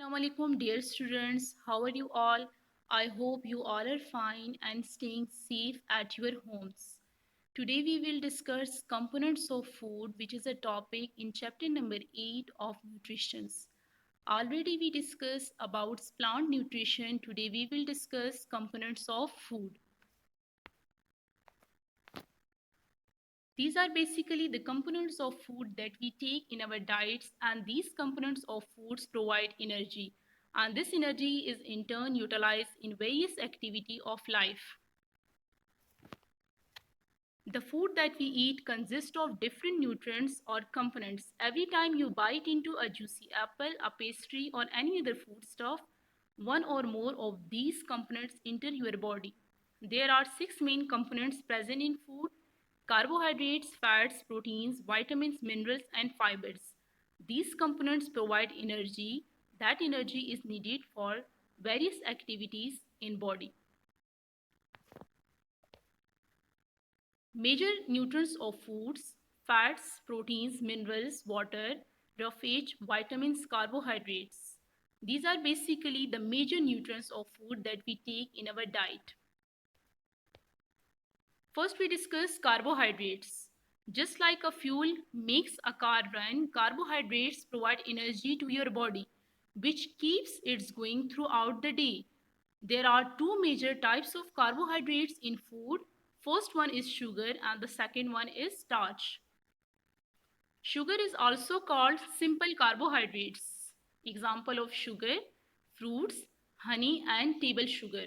Assalamualaikum dear students, how are you all? I hope you all are fine and staying safe at your homes. Today we will discuss components of food, which is a topic in chapter number 8 of nutrition. Already we discussed about plant nutrition. Today we will discuss components of food. These are basically the components of food that we take in our diets, and these components of foods provide energy, and this energy is in turn utilized in various activity of life. The food that we eat consists of different nutrients or components. Every time you bite into a juicy apple, a pastry, or any other food stuff, one or more of these components enter your body. There are 6 main components present in food: carbohydrates, fats, proteins, vitamins, minerals, and fibers. These components provide energy. That energy is needed for various activities in body. Major nutrients of foods: fats, proteins, minerals, water, roughage, vitamins, carbohydrates. These are basically the major nutrients of food that we take in our diet. First, we discuss carbohydrates. Just like a fuel makes a car run, carbohydrates provide energy to your body, which keeps it going throughout the day. There are two major types of carbohydrates in food. First one is sugar and the second one is starch. Sugar is also called simple carbohydrates. Example of sugar: fruits, honey, and table sugar.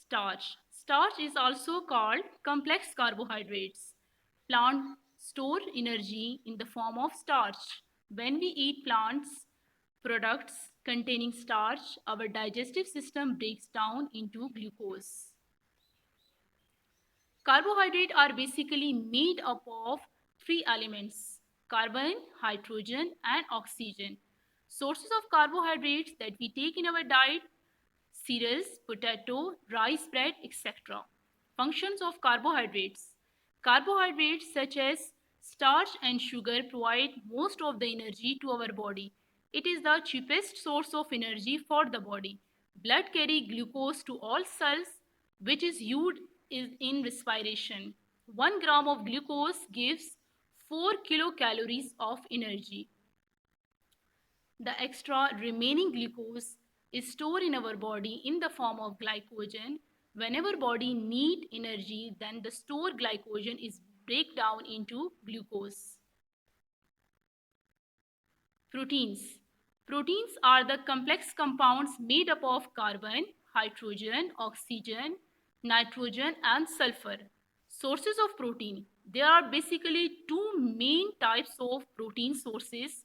Starch. Starch is also called complex carbohydrates. Plants store energy in the form of starch. When we eat plants products containing starch, our digestive system breaks down into glucose. Carbohydrates are basically made up of three elements: carbon, hydrogen, and oxygen. Sources of carbohydrates that we take in our diet: cereals, potato, rice, bread, etc. Functions of carbohydrates. Carbohydrates such as starch and sugar provide most of the energy to our body. It is the cheapest source of energy for the body. Blood carries glucose to all cells, which is used in respiration. 1 gram of glucose gives 4 kilocalories of energy. The extra remaining glucose is stored in our body in the form of glycogen. Whenever body need energy, then the stored glycogen is break down into glucose. Proteins. Proteins are the complex compounds made up of carbon, hydrogen, oxygen, nitrogen, and sulfur. Sources of protein. There are basically two main types of protein sources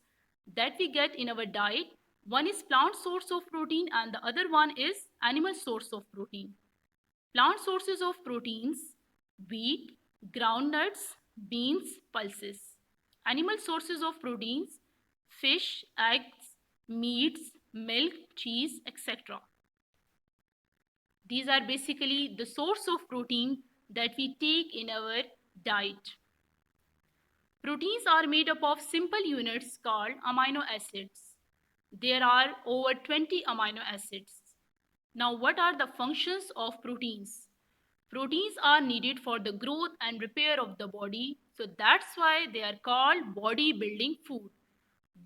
that we get in our diet. One is plant source of protein and the other one is animal source of protein. Plant sources of proteins: wheat, groundnuts, beans, pulses. Animal sources of proteins: fish, eggs, meats, milk, cheese, etc. These are basically the source of protein that we take in our diet. Proteins are made up of simple units called amino acids. There are over 20 amino acids. Now, what are the functions of proteins? Proteins are needed for the growth and repair of the body, so that's why they are called body building food.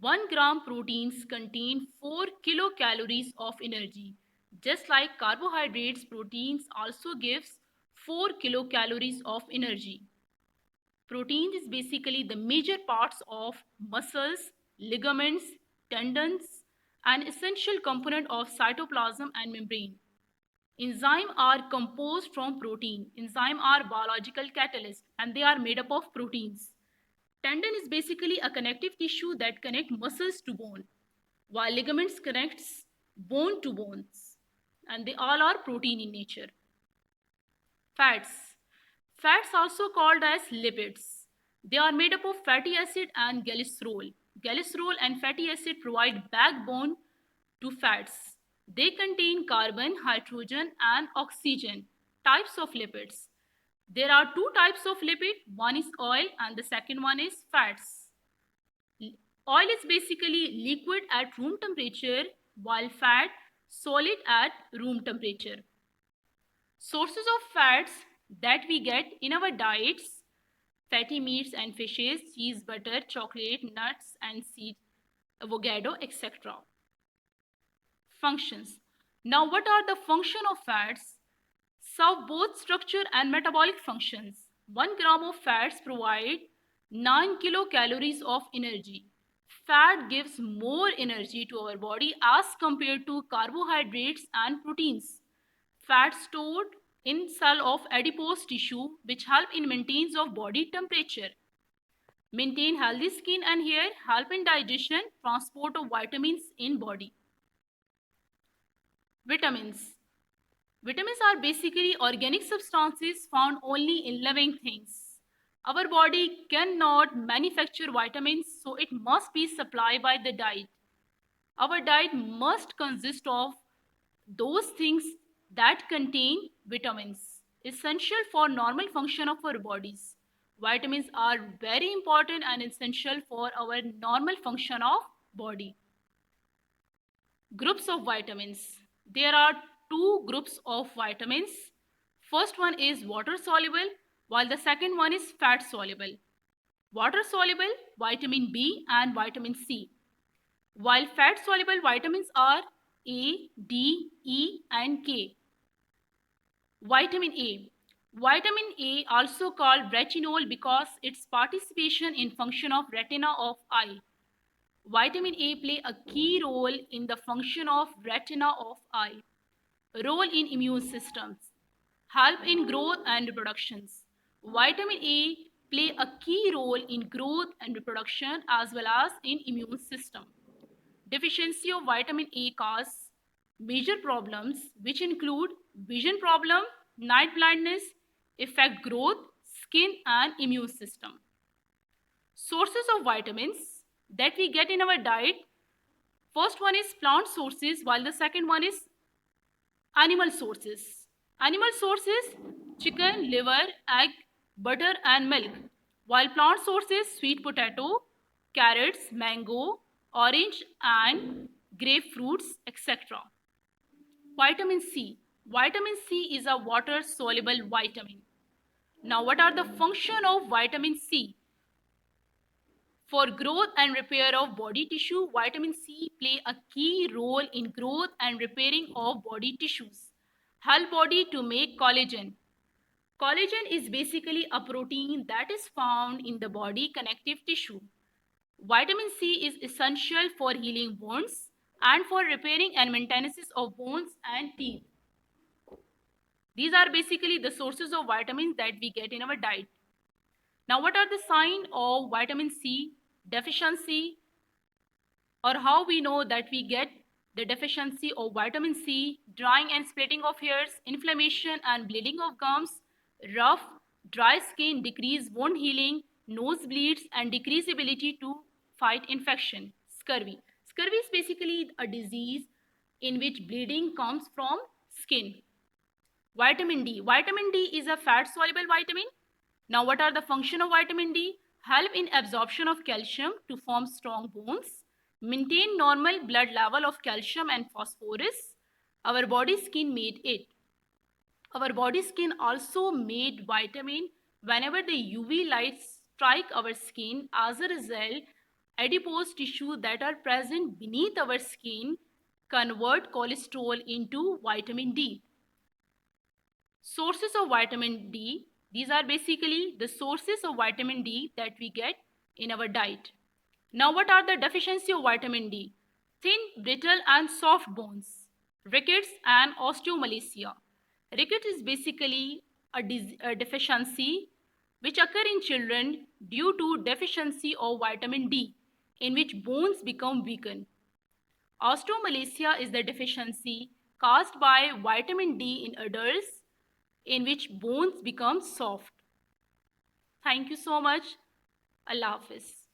1 gram proteins contain 4 kilocalories of energy. Just like carbohydrates, proteins also gives 4 kilocalories of energy. Protein is basically the major parts of muscles, ligaments, tendons, an essential component of cytoplasm and membrane. Enzymes are composed from protein. Enzymes are biological catalysts and they are made up of proteins. Tendon is basically a connective tissue that connects muscles to bone, while ligaments connects bone to bones, and they all are protein in nature. Fats. Fats also called as lipids. They are made up of fatty acid and glycerol. Glycerol and fatty acid provide backbone to fats. They contain carbon, hydrogen, and oxygen. Types of lipids. There are two types of lipid. One is oil and the second one is fats. Oil is basically liquid at room temperature while fat solid at room temperature. Sources of fats that we get in our diets: fatty meats and fishes, cheese, butter, chocolate, nuts and seeds, avocado, etc. Functions. Now, what are the function of fats? Serve both structure and metabolic functions. 1 gram of fats provide 9 kilocalories of energy. Fat gives more energy to our body as compared to carbohydrates and proteins. Fat stored in cell of adipose tissue which help in maintenance of body temperature. Maintain healthy skin and hair, help in digestion, transport of vitamins in body. Vitamins. Vitamins are basically organic substances found only in living things. Our body cannot manufacture vitamins, so it must be supplied by the diet. Our diet must consist of those things that contain vitamins, essential for normal function of our bodies. Vitamins are very important and essential for our normal function of body. Groups of vitamins. There are two groups of vitamins. First one is water soluble, while the second one is fat soluble. Water soluble, vitamin B and vitamin C, while fat soluble vitamins are A, D, E and K. Vitamin A. Vitamin A, also called retinol because its participation in function of retina of eye. Vitamin A play a key role in the function of retina of eye. Role in immune systems. Help in growth and reproductions. Vitamin A play a key role in growth and reproduction as well as in immune system. Deficiency of vitamin A cause major problems which include vision problem, night blindness, affect growth, skin and immune system. Sources of vitamins that we get in our diet. First one is plant sources, while the second one is animal sources. Animal sources: chicken, liver, egg, butter and milk, while plant sources: sweet potato, carrots, mango, orange and grapefruits, etc. Vitamin C. Vitamin C is a water soluble vitamin. Now, what are the function of vitamin C? For growth and repair of body tissue, vitamin C play a key role in growth and repairing of body tissues. Help body to make collagen. Collagen is basically a protein that is found in the body connective tissue. Vitamin C is essential for healing wounds and for repairing and maintenance of bones and teeth. These are basically the sources of vitamins that we get in our diet. Now, what are the signs of vitamin C deficiency, or how we know that we get the deficiency of vitamin C? Drying and splitting of hairs, inflammation and bleeding of gums, rough, dry skin, decreased wound healing, nosebleeds and decreased ability to fight infection. Scurvy. Scurvy is basically a disease in which bleeding comes from skin. Vitamin D. Vitamin D is a fat soluble vitamin. Now, what are the function of vitamin D? Help in absorption of calcium to form strong bones, maintain normal blood level of calcium and phosphorus. Our body skin made it. Our body skin also made vitamin whenever the UV lights strike our skin. As a result, adipose tissue that are present beneath our skin convert cholesterol into vitamin D. Sources of vitamin D. These are basically the sources of vitamin D that we get in our diet. Now, what are the deficiency of vitamin D? Thin, brittle and soft bones, rickets and osteomalacia. Rickets is basically a deficiency which occur in children due to deficiency of vitamin D, in which bones become weakened. Osteomalacia is the deficiency caused by vitamin D in adults, in which bones become soft. Thank you so much. Allah Hafiz.